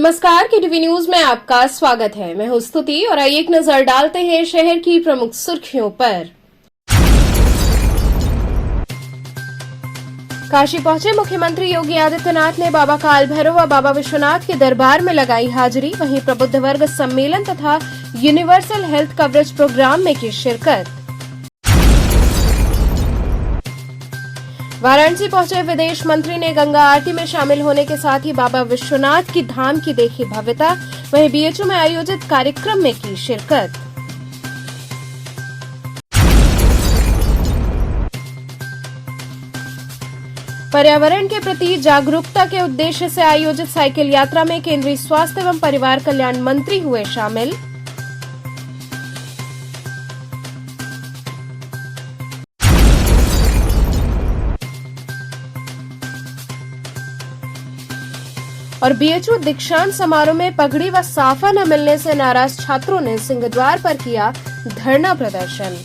नमस्कार, KTV news में आपका स्वागत है। मैं हूं स्तुति और आइए एक नजर डालते हैं शहर की प्रमुख सुर्खियों पर। काशी पहुंचे मुख्यमंत्री योगी आदित्यनाथ ने बाबा काल भैरव व बाबा विश्वनाथ के दरबार में लगाई हाजिरी। वहीं प्रबुद्ध वर्ग सम्मेलन तथा यूनिवर्सल हेल्थ कवरेज प्रोग्राम में की शिरकत। वाराणसी पहुंचे विदेश मंत्री ने गंगा आरती में शामिल होने के साथ ही बाबा विश्वनाथ की धाम की देखी भव्यता। वहीं बीएचयू में आयोजित कार्यक्रम में की शिरकत। पर्यावरण के प्रति जागरूकता के उद्देश्य से आयोजित साइकिल यात्रा में केंद्रीय स्वास्थ्य एवं परिवार कल्याण मंत्री हुए शामिल। और बीएचयू दीक्षांत समारोह में पगड़ी व साफा न मिलने से नाराज छात्रों ने सिंहद्वार पर किया धरना प्रदर्शन।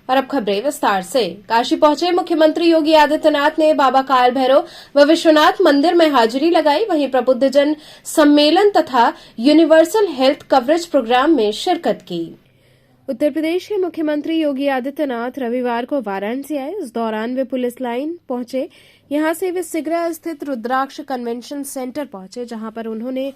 और अब खबरें विस्तार से। काशी पहुंचे मुख्यमंत्री योगी आदित्यनाथ ने बाबा काल भैरव व विश्वनाथ मंदिर में हाजिरी लगाई। वहीं प्रबुद्धजन सम्मेलन तथा यूनिवर्सल हेल्थ कवरेज प्रोग्राम में शिरकत की। उत्तर प्रदेश के मुख्यमंत्री योगी आदित्यनाथ रविवार को वाराणसी आए। इस दौरान वे पुलिस लाइन पहुंचे। यहां से वे सिगरा स्थित रुद्राक्ष कन्वेंशन सेंटर पहुंचे, जहां पर उन्होंने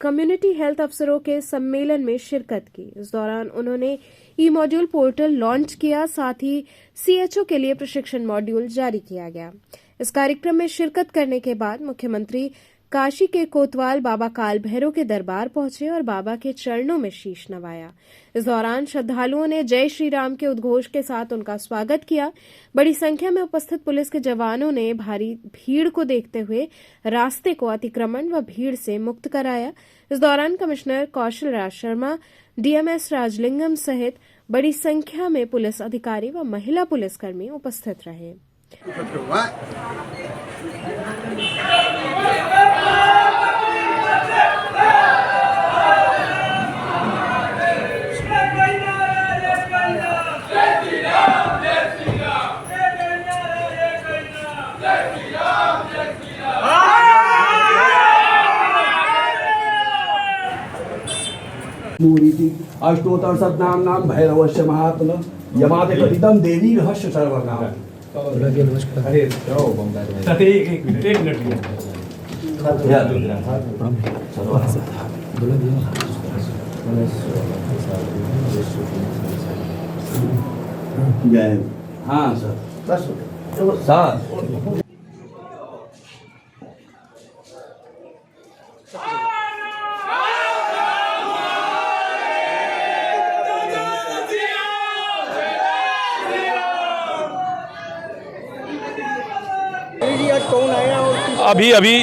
कम्युनिटी हेल्थ अफसरों के सम्मेलन में शिरकत की। इस दौरान उन्होंने ई मॉड्यूल पोर्टल लॉन्च किया, साथ ही सीएचओ के लिए प्रशिक्षण मॉड्यूल जारी किया गया। इस कार्यक्रम में शिरकत करने के बाद मुख्यमंत्री काशी के कोतवाल बाबा काल भैरव के दरबार पहुंचे और बाबा के चरणों में शीश नवाया। इस दौरान श्रद्धालुओं ने जय श्री राम के उद्घोष के साथ उनका स्वागत किया। बड़ी संख्या में उपस्थित पुलिस के जवानों ने भारी भीड़ को देखते हुए रास्ते को अतिक्रमण व भीड़ से मुक्त कराया। इस दौरान कमिश्नर कौशल राज शर्मा, डीएमएस राजलिंगम सहित बड़ी संख्या में पुलिस अधिकारी व महिला पुलिसकर्मी उपस्थित रहे। अष्टोत्तर शतनाम नाम भैरवस्य महात्म यमाते कथितम देवी रहस्य सर्वकाम। अरे एक मिनट हाँ सर, बस सर। अभी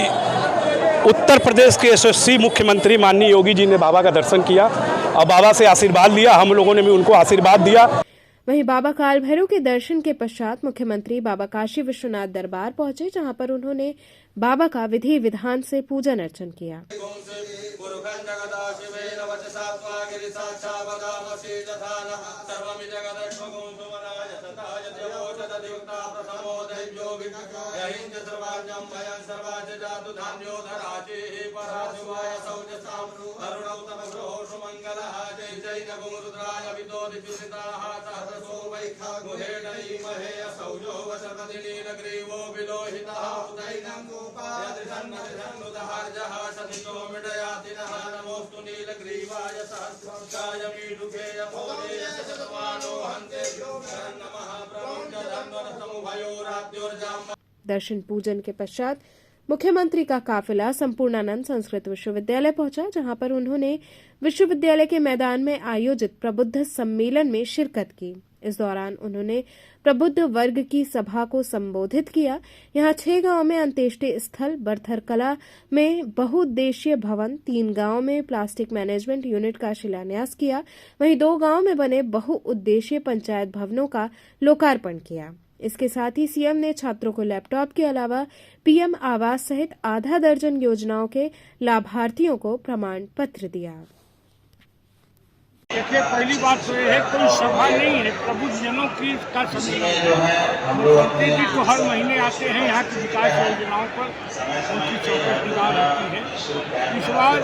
उत्तर प्रदेश के यशस्वी मुख्यमंत्री माननीय योगी जी ने बाबा का दर्शन किया और बाबा से आशीर्वाद लिया। हम लोगों ने भी उनको आशीर्वाद दिया। वहीं बाबा काल भैरव के दर्शन के पश्चात मुख्यमंत्री बाबा काशी विश्वनाथ दरबार पहुंचे, जहां पर उन्होंने बाबा का विधि विधान से पूजन अर्चन किया। दर्शन पूजन के पश्चात मुख्यमंत्री का काफिला संपूर्णानंद संस्कृत विश्वविद्यालय पहुंचा, जहां पर उन्होंने विश्वविद्यालय के मैदान में आयोजित प्रबुद्ध सम्मेलन में शिरकत की। इस दौरान उन्होंने प्रबुद्ध वर्ग की सभा को संबोधित किया। यहां 6 गांव में अंत्येष्टि स्थल, बरथरकला में बहुउद्देशीय भवन, 3 गांव में प्लास्टिक मैनेजमेंट यूनिट का शिलान्यास किया। वहीं 2 गांव में बने बहुउद्देशीय पंचायत भवनों का लोकार्पण किया। इसके साथ ही सीएम ने छात्रों को लैपटॉप के अलावा पीएम आवास सहित आधा दर्जन योजनाओं के लाभार्थियों को प्रमाण पत्र दिया। देखिए, पहली बात तो ये है कोई सभा नहीं है, प्रबुद्धजनों की का सम्मेलन है। मुख्यमंत्री जी तो हर महीने आते हैं यहाँ की विकास योजनाओं पर, उनकी चौकस दीवार होती है। इस बार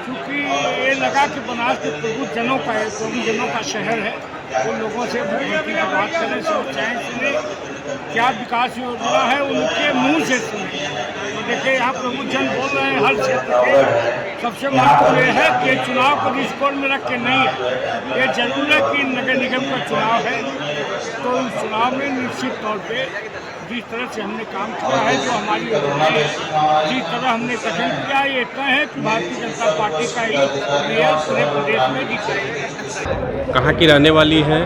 चूँकि ये लगा कि बनारस के प्रबुद्धजनों का शहर है, उन लोगों से मुख्यमंत्री की बात करें, समस्याएँ सुने, क्या विकास योजना है उनके मुंह से सुने। तो देखिए, यहाँ प्रबुद्धजन बोल रहे हैं हर क्षेत्र के। सबसे महत्वपूर्ण ये है कि चुनाव को दृष्टिकोण में रख के नहीं है, ये जरूर है कि नगर निगम का चुनाव है, तो उस चुनाव में निश्चित तौर पे जिस तरह से हमने काम किया है, जो हमारी योजनाएं हैं, जिस तरह हमने गठन किया, ये तय है कि भारतीय जनता पार्टी का ही मेयर पूरे प्रदेश में जीत रही है। कहाँ की रहने वाली है?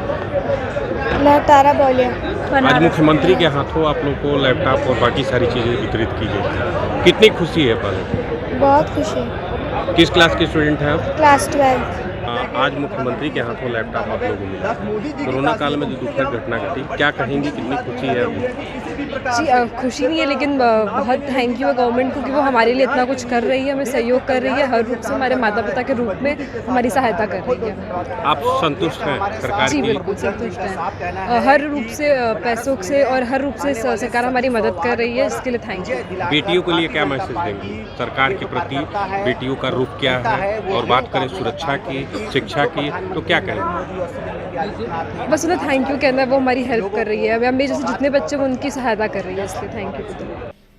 लहतारा बोलिया। आज मुख्यमंत्री के हाथों आप लोग को लैपटॉप और बाकी सारी चीज़ें वितरित की गई, कितनी खुशी है पर? बहुत खुशी। किस क्लास के स्टूडेंट हैं आप? क्लास 12। आज मुख्यमंत्री के हाथों लैपटॉप आप लोगों को मिला। कोरोना काल में जो दुखद घटना घटी, क्या कहेंगे, कितनी खुशी है अभी? जी खुशी नहीं है, लेकिन बहुत थैंक यू है गवर्नमेंट को कि वो हमारे लिए इतना कुछ कर रही है, हमें सहयोग कर रही है, हर रूप से हमारे माता पिता के रूप में हमारी सहायता कर रही है। आप संतुष्ट हैं सरकार की? जी बिल्कुल संतुष्ट हैं, हर रूप से पैसों से और हर रूप से सरकार हमारी मदद कर रही है, इसके लिए थैंक यू। बेटियों के लिए क्या मैसेज देंगे सरकार के प्रति? बेटियों का रूप क्या है? और बात करें सुरक्षा की, शिक्षा की, तो क्या कहेंगे? बस उन्हें थैंक यू कहना है, वो हमारी हेल्प कर रही है, हमें जैसे जितने बच्चे हैं उनकी सहायता कर रही है, इसलिए थैंक यू।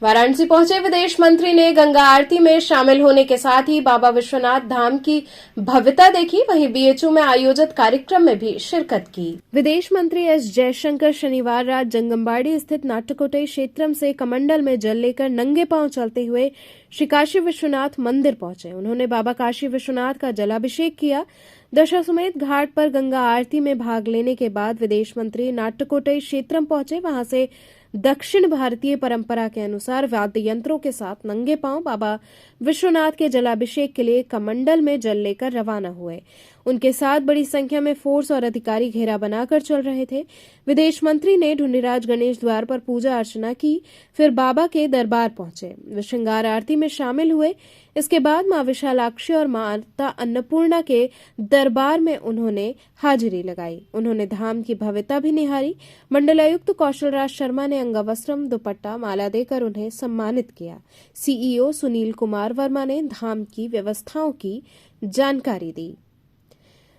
वाराणसी पहुंचे विदेश मंत्री ने गंगा आरती में शामिल होने के साथ ही बाबा विश्वनाथ धाम की भव्यता देखी, वहीं बीएचयू में आयोजित कार्यक्रम में भी शिरकत की। विदेश मंत्री एस जयशंकर शनिवार रात जंगमबाड़ी स्थित नाट्यकोटई क्षेत्रम से कमंडल में जल लेकर नंगे पांव चलते हुए श्री काशी विश्वनाथ मंदिर पहुंचे। उन्होंने बाबा काशी विश्वनाथ का जलाभिषेक किया। दशाश्वमेध घाट पर गंगा आरती में भाग लेने के बाद विदेश मंत्री नाट्यकोटई क्षेत्रम पहुंचे। वहां से दक्षिण भारतीय परंपरा के अनुसार वाद्य यंत्रों के साथ नंगे पांव बाबा विश्वनाथ के जलाभिषेक के लिए कमंडल में जल लेकर रवाना हुए। उनके साथ बड़ी संख्या में फोर्स और अधिकारी घेरा बनाकर चल रहे थे। विदेश मंत्री ने ढूंढीराज गणेश द्वार पर पूजा अर्चना की, फिर बाबा के दरबार पहुंचे, वे श्रृंगार आरती में शामिल हुए। इसके बाद मां विशालाक्षी और माता अन्नपूर्णा के दरबार में उन्होंने हाजिरी लगाई। उन्होंने धाम की भव्यता भी निहारी। मंडलायुक्त कौशलराज शर्मा ने अंगवस्त्रम, दुपट्टा, माला देकर उन्हें सम्मानित किया। सीईओ सुनील कुमार वर्मा ने धाम की व्यवस्थाओं की जानकारी दी।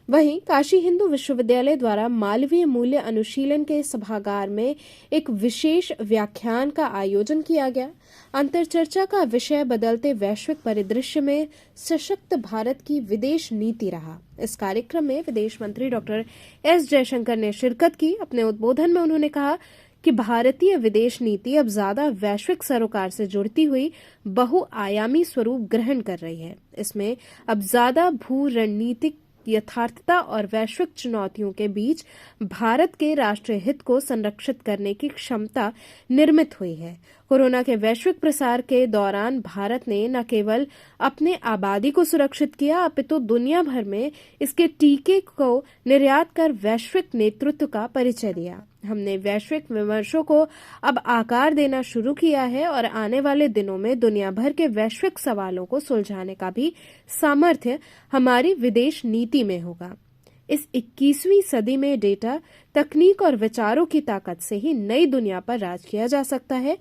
वहीं काशी हिंदू विश्वविद्यालय द्वारा मालवीय मूल्य अनुशीलन के सभागार में एक विशेष व्याख्यान का आयोजन किया गया। अंतरचर्चा का विषय बदलते वैश्विक परिदृश्य में सशक्त भारत की विदेश नीति रहा। इस कार्यक्रम में विदेश मंत्री डॉक्टर एस जयशंकर ने शिरकत की। अपने उद्बोधन में उन्होंने कहा कि भारतीय विदेश नीति अब ज्यादा वैश्विक सरोकार से जुड़ती हुई बहुआयामी स्वरूप ग्रहण कर रही है। इसमें अब ज्यादा भू रणनीतिक यथार्थता और वैश्विक चुनौतियों के बीच भारत के राष्ट्रीय हित को संरक्षित करने की क्षमता निर्मित हुई है। कोरोना के वैश्विक प्रसार के दौरान भारत ने न केवल अपने आबादी को सुरक्षित किया, अपितु दुनिया भर में इसके टीके को निर्यात कर वैश्विक नेतृत्व का परिचय दिया। हमने वैश्विक विमर्शों को अब आकार देना शुरू किया है और आने वाले दिनों में दुनिया भर के वैश्विक सवालों को सुलझाने का भी सामर्थ्य हमारी विदेश नीति में होगा। इस 21वीं सदी में डेटा, तकनीक और विचारों की ताकत से ही नई दुनिया पर राज किया जा सकता है।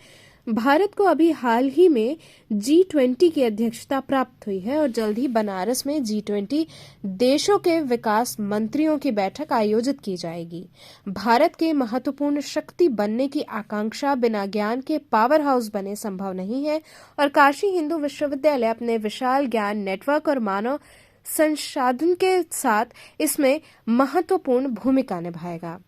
भारत को अभी हाल ही में G20 की अध्यक्षता प्राप्त हुई है और जल्द ही बनारस में G20 देशों के विकास मंत्रियों की बैठक आयोजित की जाएगी। भारत के महत्वपूर्ण शक्ति बनने की आकांक्षा बिना ज्ञान के पावर हाउस बने संभव नहीं है और काशी हिंदू विश्वविद्यालय अपने विशाल ज्ञान नेटवर्क और मानव संसाधन के साथ इसमें महत्वपूर्ण भूमिका निभाएगा।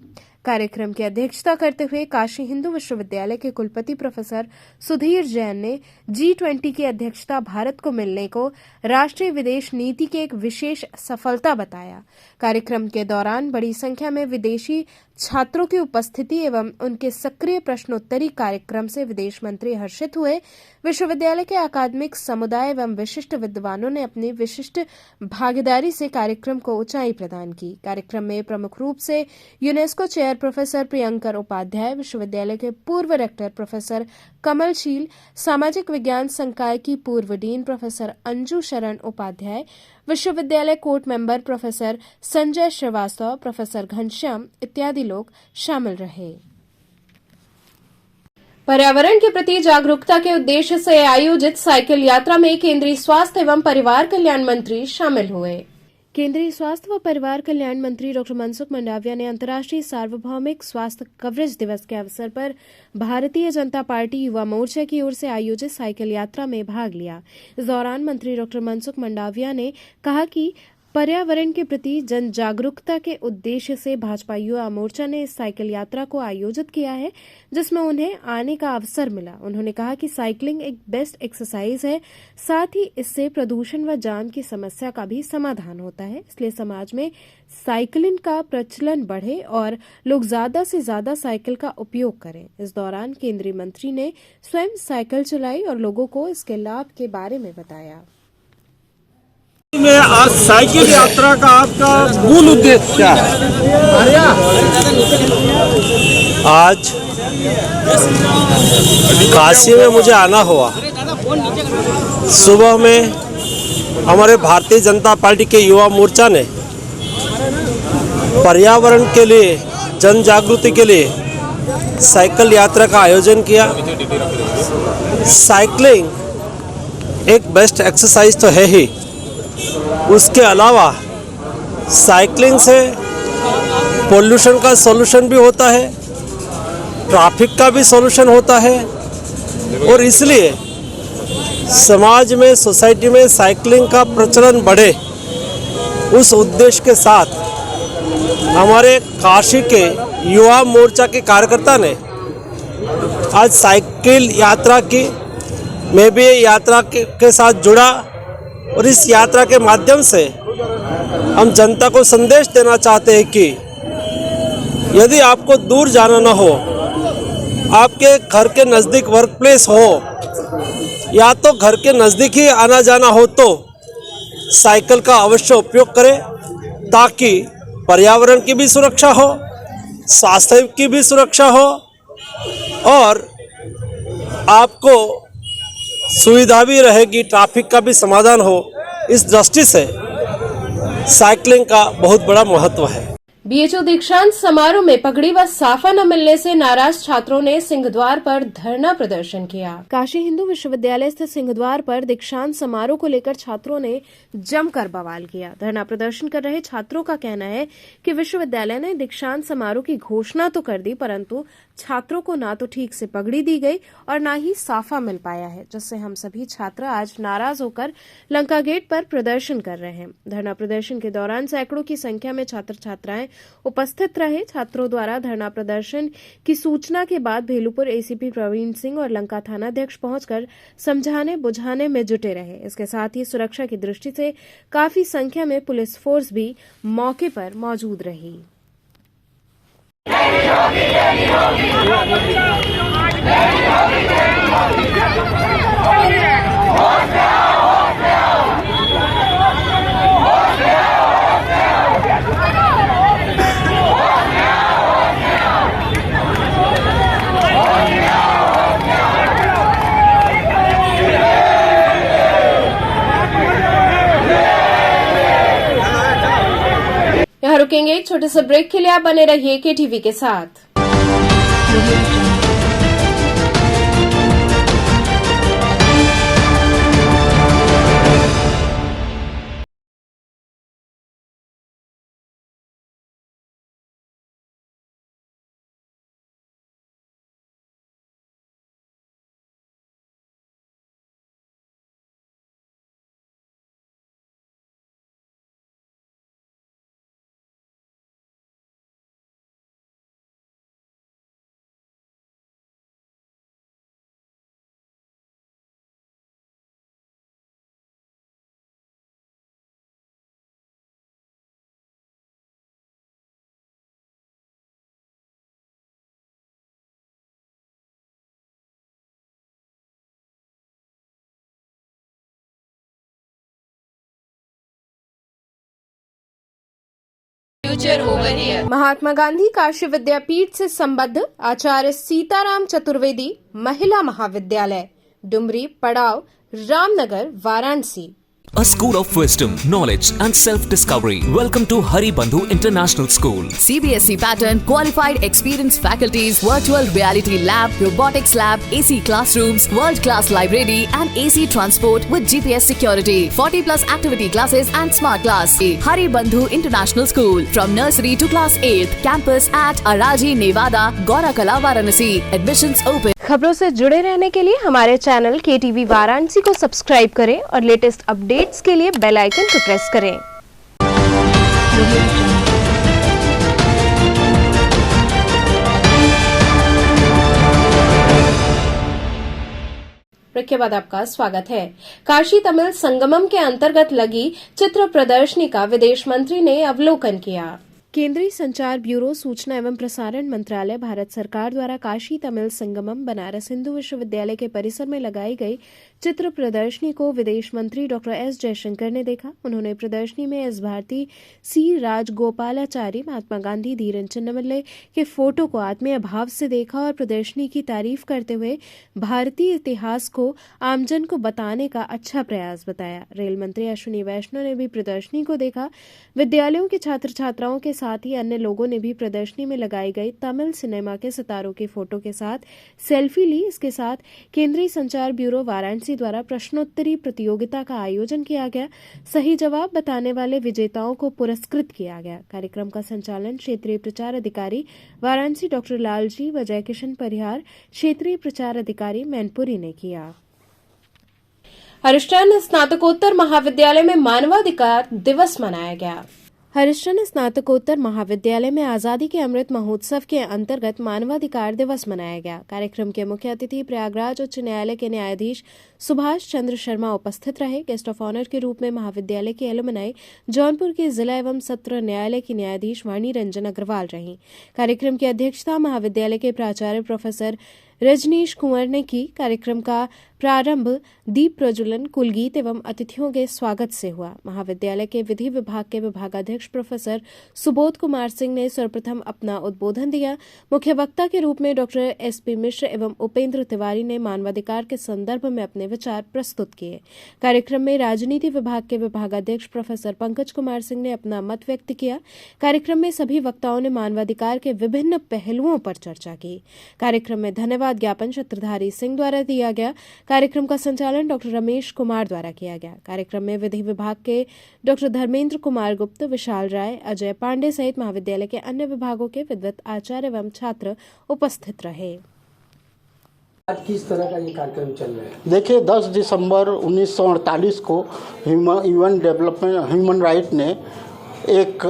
कार्यक्रम की अध्यक्षता करते हुए काशी हिंदू विश्वविद्यालय के कुलपति प्रोफेसर सुधीर जैन ने G20 की अध्यक्षता भारत को मिलने को राष्ट्रीय विदेश नीति की एक विशेष सफलता बताया। कार्यक्रम के दौरान बड़ी संख्या में विदेशी छात्रों की उपस्थिति एवं उनके सक्रिय प्रश्नोत्तरी कार्यक्रम से विदेश मंत्री हर्षित हुए। विश्वविद्यालय के अकादमिक समुदाय एवं विशिष्ट विद्वानों ने अपनी विशिष्ट भागीदारी से कार्यक्रम को ऊंचाई प्रदान की। कार्यक्रम में प्रमुख रूप से UNESCO chair professor Priyankar Upadhyay, विश्वविद्यालय के पूर्व रेक्टर प्रोफेसर कमलशील, सामाजिक विज्ञान संकाय की पूर्व डीन प्रोफेसर अंजू शरण उपाध्याय, विश्वविद्यालय court member professor Sanjay Srivastava, professor Ghanshyam इत्यादि लोग शामिल रहे। पर्यावरण के प्रति जागरूकता के उद्देश्य से आयोजित साइकिल यात्रा में केंद्रीय स्वास्थ्य एवं परिवार कल्याण मंत्री शामिल हुए। केंद्रीय स्वास्थ्य व परिवार कल्याण मंत्री डॉक्टर मनसुख मंडाविया ने अंतर्राष्ट्रीय सार्वभौमिक स्वास्थ्य कवरेज दिवस के अवसर पर भारतीय जनता पार्टी युवा मोर्चा की ओर से आयोजित साइकिल यात्रा में भाग लिया। इस दौरान मंत्री डॉक्टर मनसुख मंडाविया ने कहा कि पर्यावरण के प्रति जन जागरूकता के उद्देश्य से भाजपा युवा मोर्चा ने इस साइकिल यात्रा को आयोजित किया है, जिसमें उन्हें आने का अवसर मिला। उन्होंने कहा कि साइकिलिंग एक बेस्ट एक्सरसाइज है, साथ ही इससे प्रदूषण व जाम की समस्या का भी समाधान होता है। इसलिए समाज में साइकिलिंग का प्रचलन बढ़े और लोग ज्यादा से ज्यादा साइकिल का उपयोग करें। इस दौरान केंद्रीय मंत्री ने स्वयं साइकिल चलाई और लोगों को इसके लाभ के बारे में बताया। में आज साइकिल यात्रा का आपका मूल उद्देश्य क्या है? आज काशी में मुझे आना हुआ। सुबह में हमारे भारतीय जनता पार्टी के युवा मोर्चा ने पर्यावरण के लिए, जन जागृति के लिए साइकिल यात्रा का आयोजन किया। साइकिलिंग एक बेस्ट एक्सरसाइज तो है ही, उसके अलावा साइकिलिंग से पोल्यूशन का सॉल्यूशन भी होता है, ट्रैफिक का भी सॉल्यूशन होता है और इसलिए समाज में, सोसाइटी में साइकिलिंग का प्रचलन बढ़े, उस उद्देश्य के साथ हमारे काशी के युवा मोर्चा के कार्यकर्ता ने आज साइकिल यात्रा की। मैं भी यात्रा के साथ जुड़ा और इस यात्रा के माध्यम से हम जनता को संदेश देना चाहते हैं कि यदि आपको दूर जाना ना हो, आपके घर के नज़दीक वर्क प्लेस हो या तो घर के नज़दीक ही आना जाना हो, तो साइकिल का अवश्य उपयोग करें, ताकि पर्यावरण की भी सुरक्षा हो, स्वास्थ्य की भी सुरक्षा हो और आपको सुविधा भी रहेगी, ट्रैफिक का भी समाधान हो। इस दृष्टि से साइकिलिंग का बहुत बड़ा महत्व है। बीएचओ दीक्षांत समारोह में पगड़ी व साफा न मिलने से नाराज छात्रों ने सिंहद्वार पर धरना प्रदर्शन किया। काशी हिंदू विश्वविद्यालय स्थित सिंहद्वार पर दीक्षांत समारोह को लेकर छात्रों ने जमकर बवाल किया। धरना प्रदर्शन कर रहे छात्रों का कहना है कि विश्वविद्यालय ने दीक्षांत समारोह की घोषणा तो कर दी, परंतु छात्रों को ना तो ठीक से पगड़ी दी गई और ना ही साफा मिल पाया है, जिससे हम सभी छात्र आज नाराज होकर लंका गेट पर प्रदर्शन कर रहे हैं। धरना प्रदर्शन के दौरान सैकड़ों की संख्या में छात्र छात्राएं उपस्थित रहे। छात्रों द्वारा धरना प्रदर्शन की सूचना के बाद भेलूपुर एसीपी प्रवीण सिंह और लंका थानाध्यक्ष पहुंचकर समझाने बुझाने में जुटे रहे। इसके साथ ही सुरक्षा की दृष्टि से काफी संख्या में पुलिस फोर्स भी मौके पर मौजूद रही। यहाँ रुकेंगे एक छोटे से ब्रेक के लिए। आप बने रहिए केटीवी के साथ। महात्मा गांधी काशी विद्यापीठ से संबद्ध आचार्य सीताराम चतुर्वेदी महिला महाविद्यालय डुमरी पड़ाव Ramnagar Varanasi A school of wisdom, knowledge and self-discovery. Welcome to Haribandhu International School. CBSE pattern, qualified experienced faculties, virtual reality lab, robotics lab, AC classrooms, world-class library and AC transport with GPS security. 40 plus activity classes and smart class. Haribandhu International School from nursery to class 8th. Campus at Araji, Nevada, Gaurakala, Varanasi. Admissions open. खबरों से जुड़े रहने के लिए हमारे channel KTV Varanasi को subscribe करें और लेटेस्ट अपडेट्स के लिए बेल आइकन को प्रेस करें। ब्रेक के बाद आपका स्वागत है। काशी तमिल संगमम के अंतर्गत लगी चित्र प्रदर्शनी का विदेश मंत्री ने अवलोकन किया। केंद्रीय संचार ब्यूरो सूचना एवं प्रसारण मंत्रालय भारत सरकार द्वारा काशी तमिल संगमम बनारस हिंदू विश्वविद्यालय के परिसर में लगाई गई चित्र प्रदर्शनी को विदेश मंत्री डॉ एस जयशंकर ने देखा। उन्होंने प्रदर्शनी में एस भारती, सी राजगोपालाचारी, महात्मा गांधी, धीरन चिन्नमल्ले के फोटो को आत्मीय भाव से देखा और प्रदर्शनी की तारीफ करते हुए भारतीय इतिहास को आमजन को बताने का अच्छा प्रयास बताया। रेल मंत्री अश्विनी वैष्णव ने भी प्रदर्शनी को देखा। विद्यालयों के छात्र छात्राओं के साथ ही अन्य लोगों ने भी प्रदर्शनी में लगाई गई तमिल सिनेमा के सितारों की फोटो के साथ सेल्फी ली। इसके साथ केंद्रीय संचार ब्यूरो वाराणसी द्वारा प्रश्नोत्तरी प्रतियोगिता का आयोजन किया गया। सही जवाब बताने वाले विजेताओं को पुरस्कृत किया गया। कार्यक्रम का संचालन क्षेत्रीय प्रचार अधिकारी वाराणसी डॉ लालजी व जय किशन परिहार, क्षेत्रीय प्रचार अधिकारी मैनपुरी ने किया। हरिश्चंद्र स्नातकोत्तर महाविद्यालय में मानवाधिकार दिवस मनाया गया। हरिश्चंद्र स्नातकोत्तर महाविद्यालय में आजादी के अमृत महोत्सव के अंतर्गत मानवाधिकार दिवस मनाया गया। कार्यक्रम के मुख्य अतिथि प्रयागराज उच्च न्यायालय के न्यायाधीश सुभाष चंद्र शर्मा उपस्थित रहे। गेस्ट ऑफ ऑनर के रूप में महाविद्यालय के एलुमनाई जौनपुर के जिला एवं सत्र न्यायालय की न्यायाधीश वाणी रंजन अग्रवाल रहीं। कार्यक्रम की अध्यक्षता महाविद्यालय के प्राचार्य प्रोफेसर रजनीश कुंवर ने की। कार्यक्रम का प्रारंभ दीप प्रज्वलन, कुलगीत एवं अतिथियों के स्वागत से हुआ। महाविद्यालय के विधि विभाग के विभागाध्यक्ष प्रोफेसर सुबोध कुमार सिंह ने सर्वप्रथम अपना उद्बोधन दिया। मुख्य वक्ता के रूप में डॉक्टर एसपी मिश्र एवं उपेंद्र तिवारी ने मानवाधिकार के संदर्भ में अपने विचार प्रस्तुत किए। कार्यक्रम में राजनीति विभाग के विभागाध्यक्ष प्रोफेसर पंकज कुमार सिंह ने अपना मत व्यक्त किया। कार्यक्रम में सभी वक्ताओं ने मानवाधिकार के विभिन्न पहलुओं पर चर्चा की। कार्यक्रम में धन्यवाद ज्ञापन छत्रधारी सिंह द्वारा दिया गया। कार्यक्रम का संचालन डॉक्टर रमेश कुमार द्वारा किया गया। कार्यक्रम में विधि विभाग के डॉक्टर धर्मेंद्र कुमार गुप्त, विशाल राय, अजय पांडे सहित महाविद्यालय के अन्य विभागों के विद्वत आचार्य एवं छात्र उपस्थित रहे। आज किस तरह का ये कार्यक्रम चल रहा है? देखिए, 10 दिसंबर 1948 को ह्यूमन राइट ने एक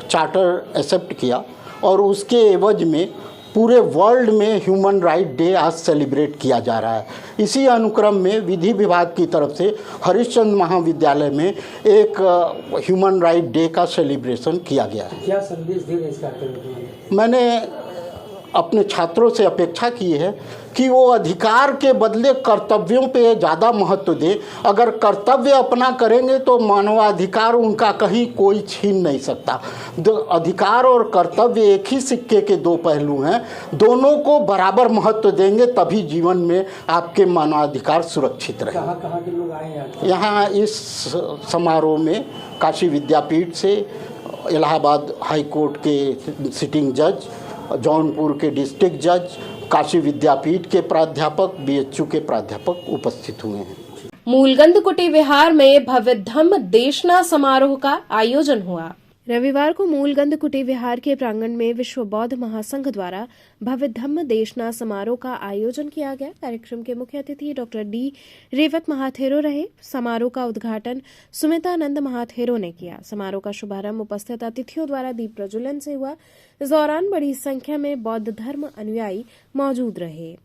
चार्टर एक्सेप्ट किया और उसके एवज में पूरे वर्ल्ड में ह्यूमन राइट डे आज सेलिब्रेट किया जा रहा है। इसी अनुक्रम में विधि विभाग की तरफ से हरिश्चंद्र महाविद्यालय में एक ह्यूमन राइट डे का सेलिब्रेशन किया गया है। क्या संदेश दे रहे इस कार्यक्रम में? मैंने अपने छात्रों से अपेक्षा की है कि वो अधिकार के बदले कर्तव्यों पे ज़्यादा महत्व दें। अगर कर्तव्य अपना करेंगे तो मानवाधिकार उनका कहीं कोई छीन नहीं सकता। अधिकार और कर्तव्य एक ही सिक्के के दो पहलू हैं। दोनों को बराबर महत्व देंगे तभी जीवन में आपके मानवाधिकार सुरक्षित रहे। कहाँ के लोग आए हैं यहाँ इस समारोह में? काशी विद्यापीठ से, इलाहाबाद हाई कोर्ट के सिटिंग जज, जौनपुर के डिस्ट्रिक्ट जज, काशी विद्यापीठ के प्राध्यापक, बीएचयू के प्राध्यापक उपस्थित हुए हैं। मूलगंध कुटी विहार में भव्य धम्म देशना समारोह का आयोजन हुआ। रविवार को मूलगंध कुटी विहार के प्रांगण में विश्व बौद्ध महासंघ द्वारा भव्य धम्म देशना समारोह का आयोजन किया गया। कार्यक्रम के मुख्य अतिथि डॉक्टर डी रेवत महाथेरो रहे। समारोह का उद्घाटन सुमितानंद महाथेरो ने किया। समारोह का शुभारंभ उपस्थित अतिथियों द्वारा दीप प्रज्वलन से हुआ। इस दौरान बड़ी संख्या में बौद्ध धर्म अनुयायी मौजूद रहे।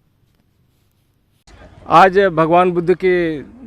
आज भगवान बुद्ध की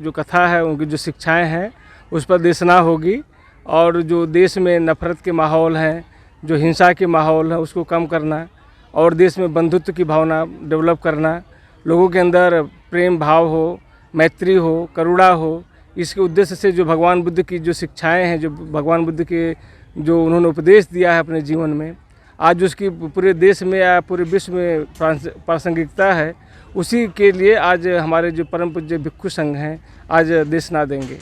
जो कथा है, उनकी जो शिक्षाएं हैं, उस पर देशना होगी और जो देश में नफरत के माहौल हैं, जो हिंसा के माहौल है, उसको कम करना और देश में बंधुत्व की भावना डेवलप करना, लोगों के अंदर प्रेम भाव हो, मैत्री हो, करुणा हो, इसके उद्देश्य से जो भगवान बुद्ध की जो शिक्षाएं हैं, जो भगवान बुद्ध के जो उन्होंने उपदेश दिया है अपने जीवन में, आज उसकी पूरे देश में या पूरे विश्व में प्रासंगिकता है। उसी के लिए आज हमारे जो परम पूज्य भिक्षु संघ हैं आज देशना देंगे।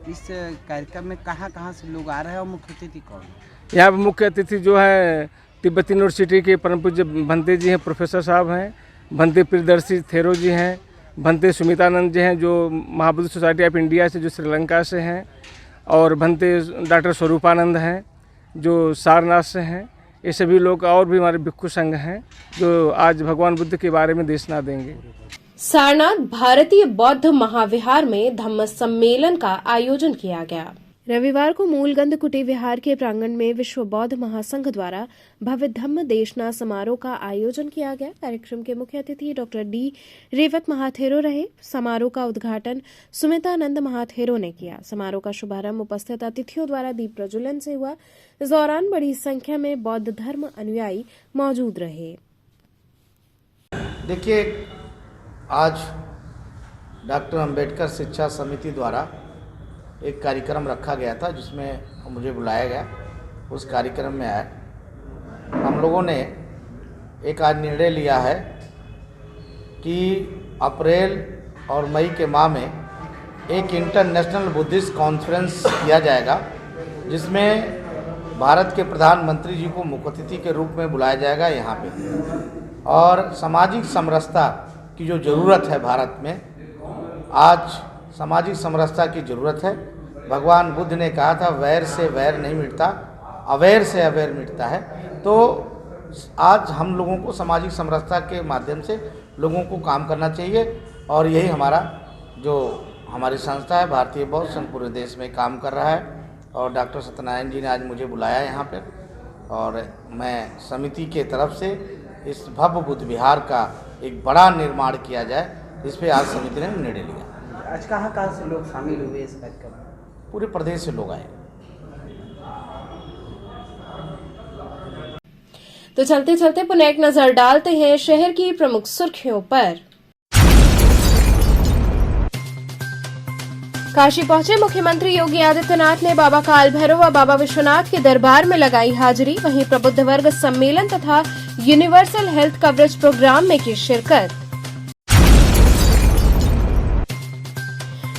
इस कार्यक्रम में कहाँ से लोग आ रहे हैं और मुख्य अतिथि कौन है? यहाँ पर मुख्य अतिथि जो है तिब्बत यूनिवर्सिटी के परम पूज्य भंते जी हैं, प्रोफेसर साहब हैं, भंते प्रियदर्शी थेरो जी हैं, भंते सुमितानंद जी हैं जो महाबुद्ध सोसाइटी ऑफ इंडिया से जो श्रीलंका से हैं, और भंते डॉक्टर स्वरूपानंद हैं जो सारनाथ से हैं। ये सभी लोग और भी हमारे भिक्षु संघ हैं जो आज भगवान बुद्ध के बारे में देशना देंगे। सारनाथ भारतीय बौद्ध महाविहार में धम्म सम्मेलन का आयोजन किया गया। रविवार को मूलगंध कुटी विहार के प्रांगण में विश्व बौद्ध महासंघ द्वारा भव्य धम्म देशना समारोह का आयोजन किया गया। कार्यक्रम के मुख्य अतिथि डॉक्टर डी रेवत महाथेरो रहे। समारोह का उद्घाटन सुमितानंद महाथेरो ने किया। समारोह का शुभारंभ उपस्थित अतिथियों द्वारा दीप प्रज्वलन से हुआ। इस दौरान बड़ी संख्या में बौद्ध धर्म अनुयायी मौजूद रहे। देखिए, आज डॉक्टर अंबेडकर शिक्षा समिति द्वारा एक कार्यक्रम रखा गया था जिसमें मुझे बुलाया गया। उस कार्यक्रम में आए हम लोगों ने एक आज निर्णय लिया है कि अप्रैल और मई के माह में एक इंटरनेशनल बुद्धिस्ट कॉन्फ्रेंस किया जाएगा जिसमें भारत के प्रधानमंत्री जी को मुख्य अतिथि के रूप में बुलाया जाएगा यहाँ पे। और सामाजिक समरसता की जो ज़रूरत है भारत में, आज सामाजिक समरसता की ज़रूरत है। भगवान बुद्ध ने कहा था वैर से वैर नहीं मिटता, अवैर से अवैर मिटता है। तो आज हम लोगों को सामाजिक समरसता के माध्यम से लोगों को काम करना चाहिए और यही हमारा जो हमारी संस्था है भारतीय बौद्ध संघ पूरे देश में काम कर रहा है। और डॉक्टर सत्यनारायण जी ने आज मुझे बुलाया यहाँ पे और मैं समिति के तरफ से इस भव्य बुद्ध विहार का एक बड़ा निर्माण किया जाए, इस पर आज समिति ने निर्णय लिया। आज कहाँ से लोग शामिल हुए इस कार्यक्रम में? पूरे प्रदेश से लोग आए। तो चलते चलते पुनः एक नजर डालते हैं शहर की प्रमुख सुर्खियों पर। काशी पहुंचे मुख्यमंत्री योगी आदित्यनाथ ने बाबा काल भैरव व बाबा विश्वनाथ के दरबार में लगाई हाजिरी। वहीं प्रबुद्ध वर्ग सम्मेलन तथा यूनिवर्सल हेल्थ कवरेज प्रोग्राम में की शिरकत।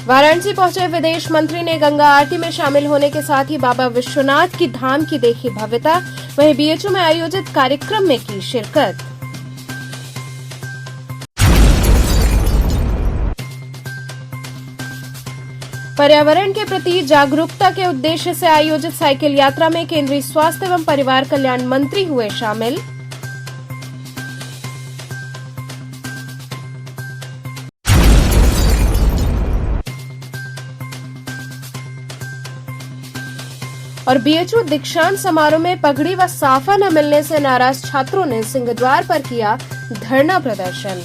वाराणसी पहुंचे विदेश मंत्री ने गंगा आरती में शामिल होने के साथ ही बाबा विश्वनाथ की धाम की देखी भव्यता। वहीं बीएचयू में आयोजित कार्यक्रम में की शिरकत। पर्यावरण के प्रति जागरूकता के उद्देश्य से आयोजित साइकिल यात्रा में केंद्रीय स्वास्थ्य एवं परिवार कल्याण मंत्री हुए शामिल। और बीएचयू दीक्षांत समारोह में पगड़ी व साफा न मिलने से नाराज छात्रों ने सिंहद्वार पर किया धरना प्रदर्शन।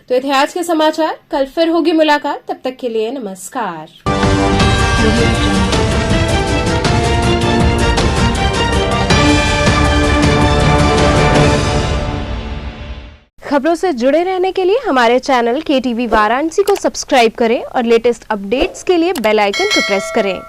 तो ये थे आज के समाचार। कल फिर होगी मुलाकात, तब तक के लिए नमस्कार। खबरों से जुड़े रहने के लिए हमारे चैनल KTV वाराणसी को सब्सक्राइब करें और लेटेस्ट अपडेट्स के लिए बेल आइकन को प्रेस करें।